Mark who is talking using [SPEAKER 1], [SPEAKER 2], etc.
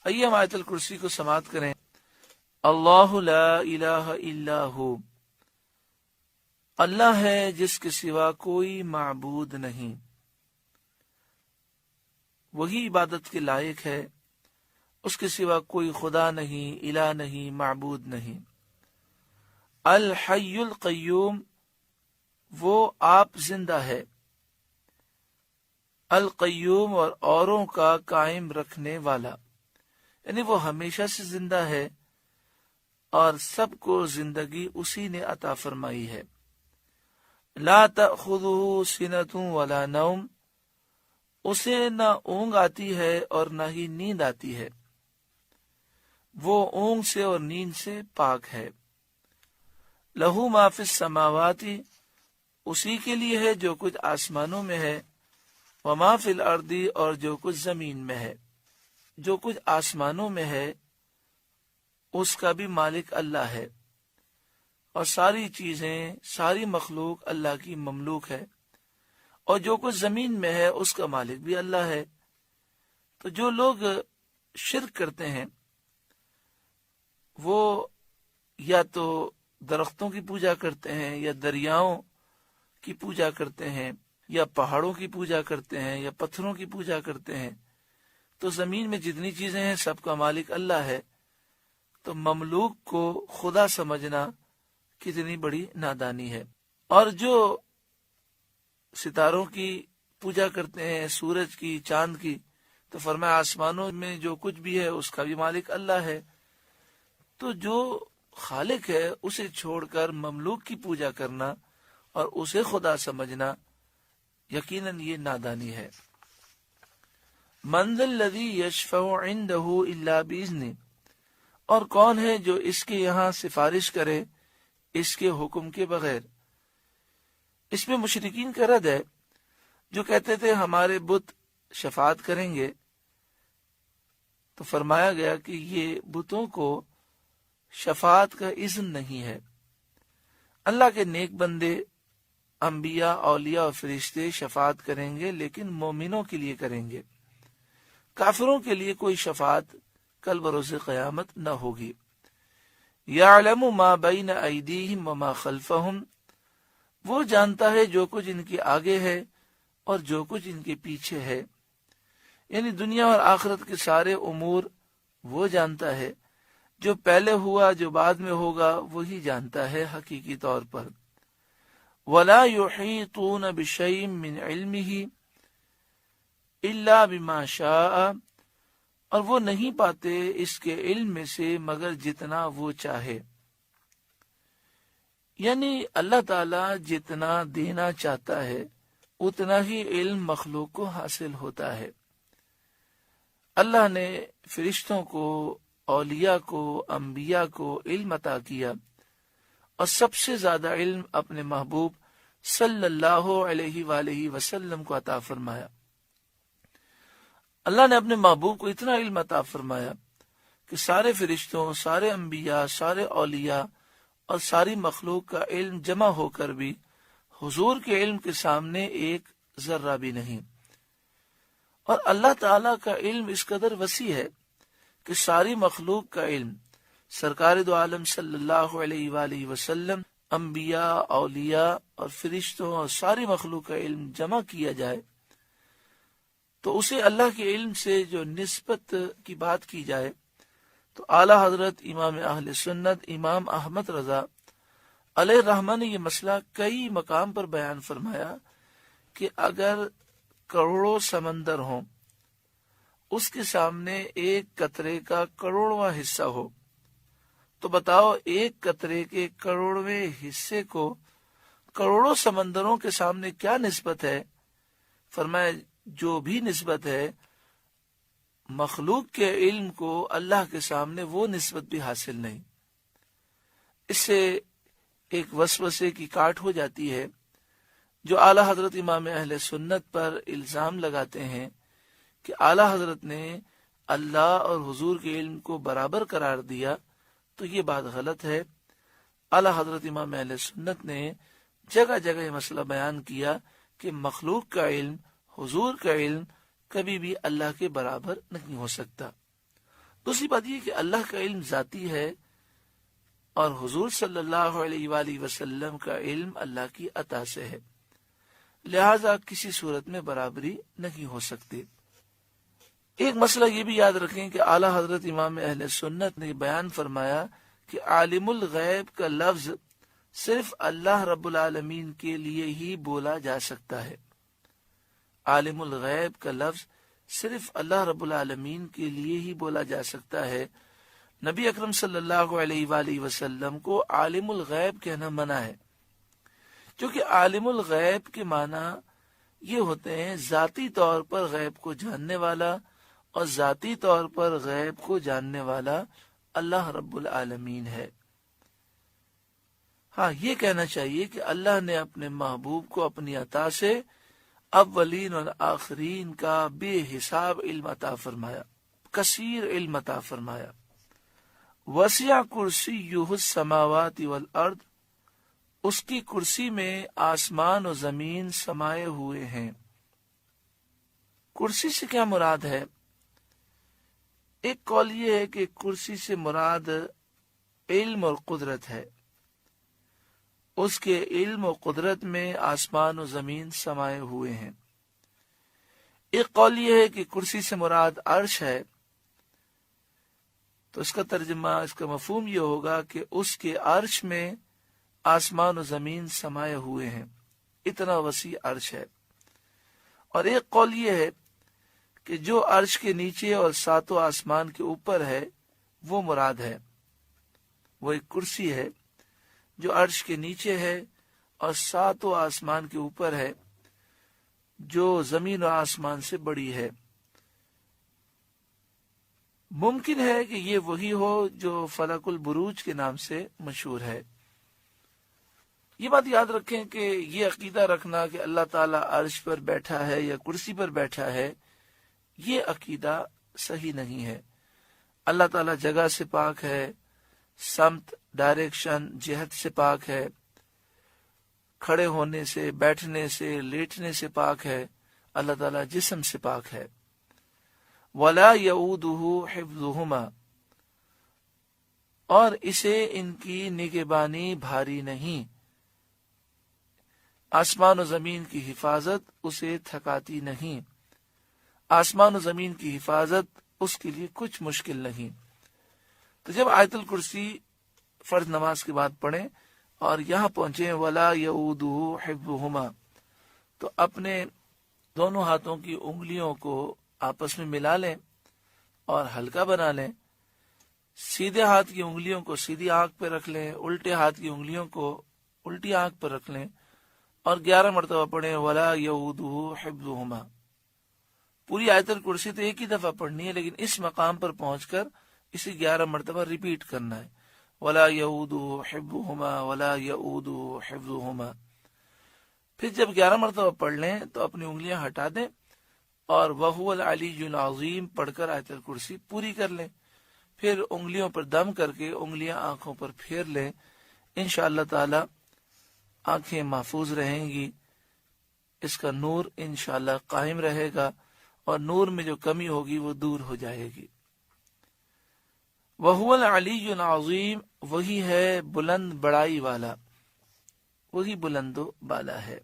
[SPEAKER 1] آئیے ہم آیت الکرسی کو سماعت کریں۔ اللہ لا الہ الا ہو، اللہ ہے جس کے سوا کوئی معبود نہیں، وہی عبادت کے لائق ہے، اس کے سوا کوئی خدا نہیں، الہ نہیں، معبود نہیں۔ الحی القیوم، وہ آپ زندہ ہے، القیوم اور اوروں کا قائم رکھنے والا، یعنی وہ ہمیشہ سے زندہ ہے اور سب کو زندگی اسی نے عطا فرمائی ہے۔ لا تأخذہ سنۃ ولا نوم، اسے نہ اونگ آتی ہے اور نہ ہی نیند آتی ہے، وہ اونگ سے اور نیند سے پاک ہے۔ لہو ما فی السماوات، اسی کے لیے ہے جو کچھ آسمانوں میں ہے، وما فی الارض، اور جو کچھ زمین میں ہے۔ جو کچھ آسمانوں میں ہے اس کا بھی مالک اللہ ہے، اور ساری چیزیں، ساری مخلوق اللہ کی مملوک ہے، اور جو کچھ زمین میں ہے اس کا مالک بھی اللہ ہے۔ تو جو لوگ شرک کرتے ہیں وہ یا تو درختوں کی پوجا کرتے ہیں، یا دریاؤں کی پوجا کرتے ہیں، یا پہاڑوں کی پوجا کرتے ہیں، یا پتھروں کی پوجا کرتے ہیں۔ تو زمین میں جتنی چیزیں ہیں سب کا مالک اللہ ہے، تو مملوک کو خدا سمجھنا کتنی بڑی نادانی ہے۔ اور جو ستاروں کی پوجا کرتے ہیں، سورج کی، چاند کی، تو فرمایا آسمانوں میں جو کچھ بھی ہے اس کا بھی مالک اللہ ہے۔ تو جو خالق ہے اسے چھوڑ کر مملوک کی پوجا کرنا اور اسے خدا سمجھنا یقیناً یہ نادانی ہے۔ من ذا الذی یشفع عندہ الا باذنہ، اور کون ہے جو اس کے یہاں سفارش کرے اس کے حکم کے بغیر۔ اس میں مشرکین کا رد ہے جو کہتے تھے ہمارے بت شفاعت کریں گے، تو فرمایا گیا کہ یہ بتوں کو شفاعت کا اذن نہیں ہے۔ اللہ کے نیک بندے، انبیاء، اولیاء اور فرشتے شفاعت کریں گے، لیکن مومنوں کے لیے کریں گے، کافروں کے لیے کوئی شفاعت کل بروز قیامت نہ ہوگی۔ یعلم ما بین ایدیہم وما خلفہم، وہ جانتا ہے جو کچھ ان کے آگے ہے اور جو کچھ ان کے پیچھے ہے، یعنی دنیا اور آخرت کے سارے امور وہ جانتا ہے۔ جو پہلے ہوا، جو بعد میں ہوگا، وہی جانتا ہے حقیقی طور پر۔ ولا یحیطون بشیء من علمہ الا بما شاء، اور وہ نہیں پاتے اس کے علم میں سے مگر جتنا وہ چاہے، یعنی اللہ تعالی جتنا دینا چاہتا ہے اتنا ہی علم مخلوق کو حاصل ہوتا ہے۔ اللہ نے فرشتوں کو، اولیاء کو، انبیاء کو علم عطا کیا، اور سب سے زیادہ علم اپنے محبوب صلی اللہ علیہ وآلہ وسلم کو عطا فرمایا۔ اللہ نے اپنے محبوب کو اتنا علم عطا فرمایا کہ سارے فرشتوں، سارے انبیاء، سارے اولیاء اور ساری مخلوق کا علم جمع ہو کر بھی حضور کے علم کے سامنے ایک ذرہ بھی نہیں۔ اور اللہ تعالی کا علم اس قدر وسیع ہے کہ ساری مخلوق کا علم سرکار دو عالم صلی اللہ علیہ وآلہ وسلم، انبیاء، اولیاء اور فرشتوں اور ساری مخلوق کا علم جمع کیا جائے تو اسے اللہ کے علم سے جو نسبت کی بات کی جائے تو اعلی حضرت امام اہل سنت امام احمد رضا علیہ الرحمہ نے یہ مسئلہ کئی مقام پر بیان فرمایا کہ اگر کروڑوں سمندر ہوں، اس کے سامنے ایک قطرے کا کروڑواں حصہ ہو، تو بتاؤ ایک قطرے کے کروڑویں حصے کو کروڑوں سمندروں کے سامنے کیا نسبت ہے؟ فرمایا جو بھی نسبت ہے مخلوق کے علم کو اللہ کے سامنے وہ نسبت بھی حاصل نہیں۔ اس سے ایک وسوسے کی کاٹ ہو جاتی ہے جو اعلی حضرت امام اہل سنت پر الزام لگاتے ہیں کہ اعلی حضرت نے اللہ اور حضور کے علم کو برابر قرار دیا، تو یہ بات غلط ہے۔ اعلی حضرت امام اہل سنت نے جگہ جگہ یہ مسئلہ بیان کیا کہ مخلوق کا علم، حضور کا علم کبھی بھی اللہ کے برابر نہیں ہو سکتا۔ دوسری بات یہ کہ اللہ کا علم ذاتی ہے اور حضور صلی اللہ علیہ وآلہ وسلم کا علم اللہ کی عطا سے ہے، لہذا کسی صورت میں برابری نہیں ہو سکتی۔ ایک مسئلہ یہ بھی یاد رکھیں کہ اعلیٰ حضرت امام اہل سنت نے بیان فرمایا کہ عالم الغیب کا لفظ صرف اللہ رب العالمین کے لیے ہی بولا جا سکتا ہے۔ عالم الغیب کا لفظ صرف اللہ رب العالمین کے لیے ہی بولا جا سکتا ہے۔ نبی اکرم صلی اللہ علیہ وآلہ وسلم کو عالم الغیب کہنا منع ہے، کیونکہ عالم الغیب کے معنی یہ ہوتے ہیں ذاتی طور پر غیب کو جاننے والا، اور ذاتی طور پر غیب کو جاننے والا اللہ رب العالمین ہے۔ ہاں، یہ کہنا چاہیے کہ اللہ نے اپنے محبوب کو اپنی عطا سے اولین اور آخرین کا بے حساب علم عطا فرمایا، کثیر علم عطا فرمایا۔ وسع کرسیہ السماوات والارض، اس کی کرسی میں آسمان و زمین سمائے ہوئے ہیں۔ کرسی سے کیا مراد ہے؟ ایک قول یہ ہے کہ کرسی سے مراد علم اور قدرت ہے، اس کے علم و قدرت میں آسمان و زمین سمائے ہوئے ہیں۔ ایک قول یہ ہے کہ کرسی سے مراد عرش ہے، تو اس کا ترجمہ، اس کا مفہوم یہ ہوگا کہ اس کے عرش میں آسمان و زمین سمائے ہوئے ہیں، اتنا وسیع عرش ہے۔ اور ایک قول یہ ہے کہ جو عرش کے نیچے اور ساتوں آسمان کے اوپر ہے وہ مراد ہے، وہ ایک کرسی ہے جو عرش کے نیچے ہے اور ساتوں آسمان کے اوپر ہے، جو زمین و آسمان سے بڑی ہے۔ ممکن ہے کہ یہ وہی ہو جو فلک البروج کے نام سے مشہور ہے۔ یہ بات یاد رکھیں کہ یہ عقیدہ رکھنا کہ اللہ تعالیٰ عرش پر بیٹھا ہے یا کرسی پر بیٹھا ہے، یہ عقیدہ صحیح نہیں ہے۔ اللہ تعالیٰ جگہ سے پاک ہے، سمت، ڈائریکشن، جہت سے پاک ہے، کھڑے ہونے سے، بیٹھنے سے، لیٹنے سے پاک ہے۔ اللہ تعالیٰ جسم سے پاک ہے۔ وَلَا يَئُودُهُ حِفْظُهُمَا، اور اسے ان کی نگہبانی بھاری نہیں۔ آسمان و زمین کی حفاظت اسے تھکاتی نہیں، آسمان و زمین کی حفاظت اس کے لیے کچھ مشکل نہیں۔ تو جب آیت الکرسی فرض نماز کے بعد پڑھیں اور یہاں پہنچیں وَلَا يَئُودُهُ حِفْظُهُمَا، تو اپنے دونوں ہاتھوں کی انگلیوں کو آپس میں ملا لیں اور ہلکا بنا لیں۔ سیدھے ہاتھ کی انگلیوں کو سیدھی آنکھ پہ رکھ لیں، الٹے ہاتھ کی انگلیوں کو الٹی آنکھ پر رکھ لیں اور 11 مرتبہ پڑھیں وَلَا يَئُودُهُ حِفْظُهُمَا۔ پوری آیت الکرسی تو ایک ہی دفعہ پڑھنی ہے، لیکن اس مقام پر پہنچ کر اسے 11 مرتبہ ریپیٹ کرنا ہے، وَلَا يَئُودُهُ حِفْظُهُمَا وَلَا يَئُودُهُ حِفْظُهُمَا۔ پھر جب 11 مرتبہ پڑھ لیں تو اپنی انگلیاں ہٹا دیں اور وَهُوَ الْعَلِيُّ الْعَظِيمُ پڑھ کر آیت الکرسی پوری کر لیں۔ پھر انگلیوں پر دم کر کے انگلیاں آنکھوں پر پھیر لیں۔ انشاءاللہ تعالی آنکھیں محفوظ رہیں گی، اس کا نور انشاءاللہ قائم رہے گا اور نور میں جو کمی ہوگی وہ دور ہو جائے گی۔ وَهُوَ الْعَلِيُّ الْعَظِيمُ، وہی ہے بلند بڑائی والا، وہی بلند و بالا ہے۔